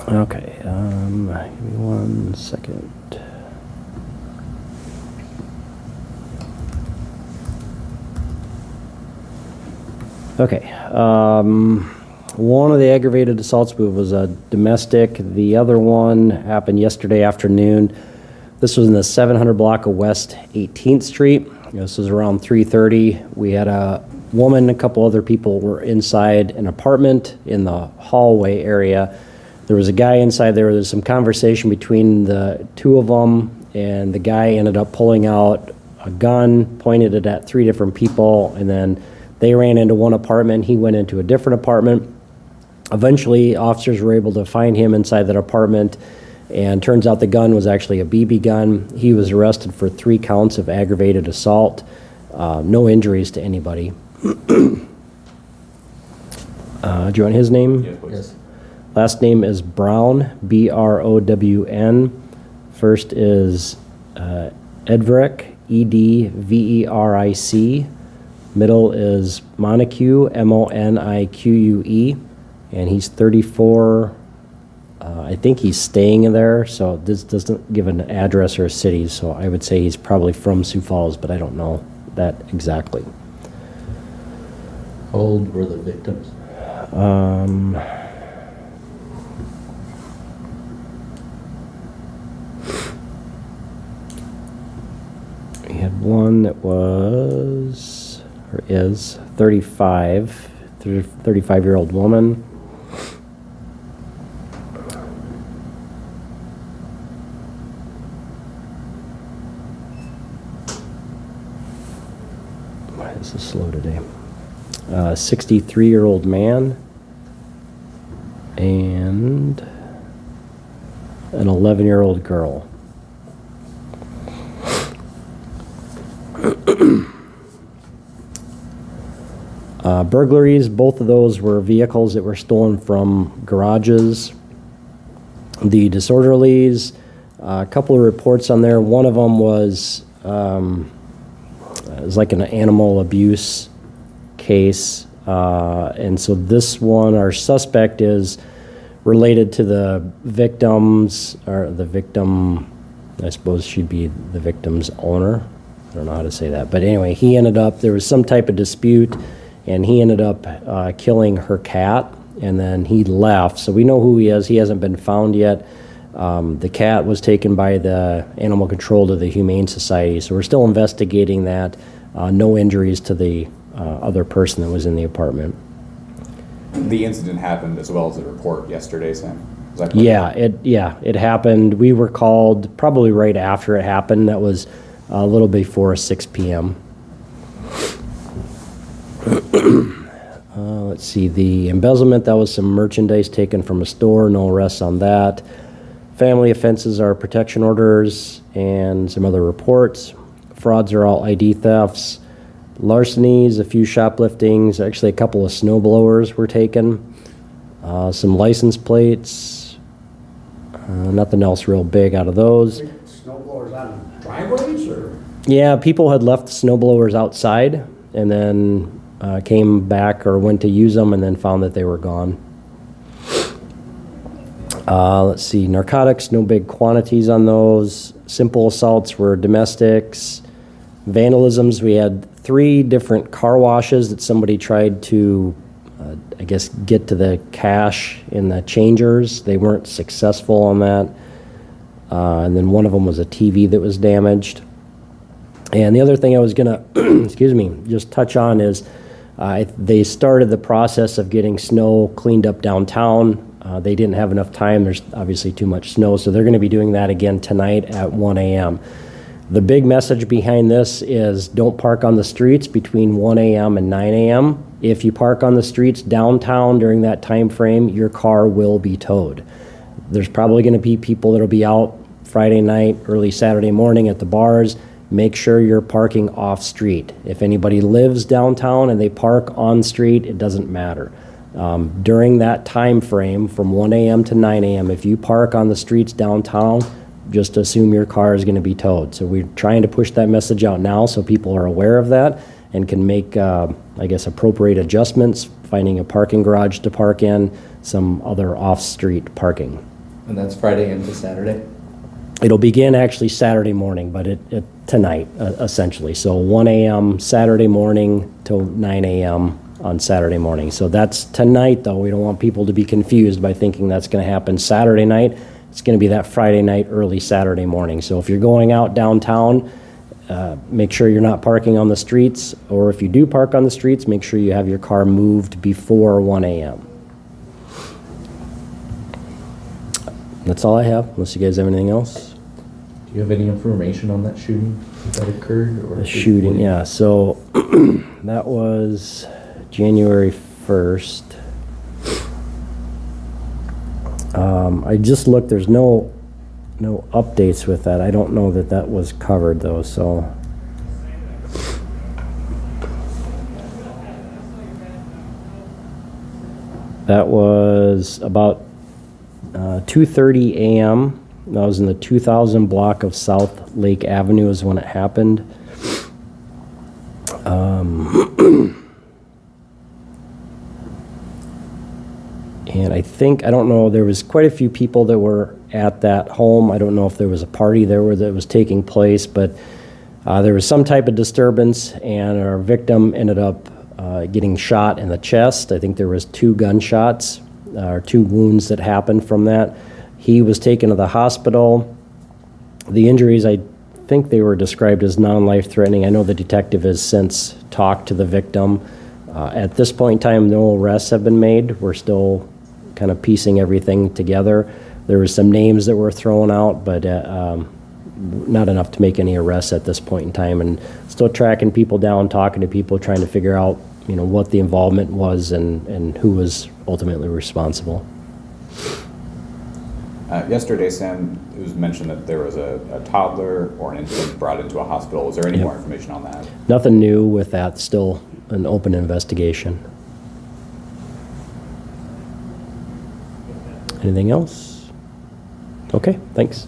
Okay, give me 1 second. Okay, one of the aggravated assaults was a domestic. The other one happened yesterday afternoon. This was in the 700 block of West 18th Street. This was around 3:30. We had a woman, a couple other people were inside an apartment in the hallway area. There was a guy inside there. There's some conversation between the two of them, and the guy ended up pulling out a gun, pointed it at 3 different people, and then they ran into one apartment. He went into a different apartment. Eventually, officers were able to find him inside that apartment, and turns out the gun was actually a BB gun. He was arrested for 3 counts of aggravated assault. No injuries to anybody. Do you want his name? Yes, please. Yes. Last name is Brown, B-R-O-W-N. First is Edveric, E-D-V-E-R-I-C. Middle is Monique, M-O-N-I-Q-U-E. And he's 34. I think he's staying in there, so this doesn't give an address or a city, so I would say he's probably from Sioux Falls, but I don't know that exactly. How old were the victims? We had one that was, or is, 35-year-old woman. Why is this slow today? 63-year-old man and an 11-year-old girl. Burglaries, both of those were vehicles that were stolen from garages. The disorderlies, a couple of reports on there. One of them was it was like an animal abuse case. And so this one, our suspect is related to the victims, or the victim, I suppose she'd be the victim's owner. I don't know how to say that. But anyway, he ended up, there was some type of dispute, and he ended up killing her cat, and then he left. So we know who he is. He hasn't been found yet. The cat was taken by the animal control to the Humane Society, so we're still investigating that. No injuries to the other person that was in the apartment. The incident happened as well as the report yesterday, Sam. Is that correct? Yeah, it happened. We were called probably right after it happened. That was a little before 6 p.m. Let's see, the embezzlement, that was some merchandise taken from a store, no arrests on that. Family offenses are protection orders and some other reports. Frauds are all ID thefts. Larcenies, a few shopliftings, actually a couple of snow blowers were taken. Some license plates, nothing else real big out of those. Snow blowers on driveways, or? Yeah, people had left the snow blowers outside and then came back or went to use them and then found that they were gone. Let's see, narcotics, no big quantities on those. Simple assaults were domestics. Vandalisms, we had 3 different car washes that somebody tried to, I guess, get to the cash in the changers. They weren't successful on that. And then one of them was a TV that was damaged. And the other thing I was gonna, excuse me, just touch on is they started the process of getting snow cleaned up downtown. They didn't have enough time. There's obviously too much snow, so they're gonna be doing that again tonight at 1 a.m. The big message behind this is don't park on the streets between 1 a.m. and 9 a.m. If you park on the streets downtown during that time frame, your car will be towed. There's probably gonna be people that'll be out Friday night, early Saturday morning at the bars. Make sure you're parking off street. If anybody lives downtown and they park on street, it doesn't matter. During that time frame from 1 a.m. to 9 a.m., if you park on the streets downtown, just assume your car is going to be towed. So we're trying to push that message out now so people are aware of that and can make, I guess, appropriate adjustments, finding a parking garage to park in, some other off-street parking. And that's Friday into Saturday? It'll begin actually Saturday morning, but tonight, essentially. So 1 a.m. Saturday morning till 9 a.m. on Saturday morning. So that's tonight, though. We don't want people to be confused by thinking that's going to happen Saturday night. It's going to be that Friday night, early Saturday morning. So if you're going out downtown, make sure you're not parking on the streets, or if you do park on the streets, make sure you have your car moved before 1 a.m. That's all I have, unless you guys have anything else. Do you have any information on that shooting that occurred? Or The shooting, yeah. So that was January 1st. I just looked, there's no updates with that. I don't know that that was covered though, so. That was about 2:30 a.m. That was in the 2000 block of South Lake Avenue is when it happened. And I don't know, there was quite a few people that were at that home. I don't know if there was a party there that was taking place, but there was some type of disturbance, and our victim ended up getting shot in the chest. I think there was 2 gunshots, or 2 wounds that happened from that. He was taken to the hospital. The injuries, I think they were described as non-life-threatening. I know the detective has since talked to the victim. At this point in time, no arrests have been made. We're still kind of piecing everything together. There were some names that were thrown out, but not enough to make any arrests at this point in time. And still tracking people down, talking to people, trying to figure out, what the involvement was and who was ultimately responsible. Yesterday, Sam, it was mentioned that there was a toddler or an infant brought into a hospital. Is there any more information on that? Nothing new with that, still an open investigation. Anything else? Okay, thanks.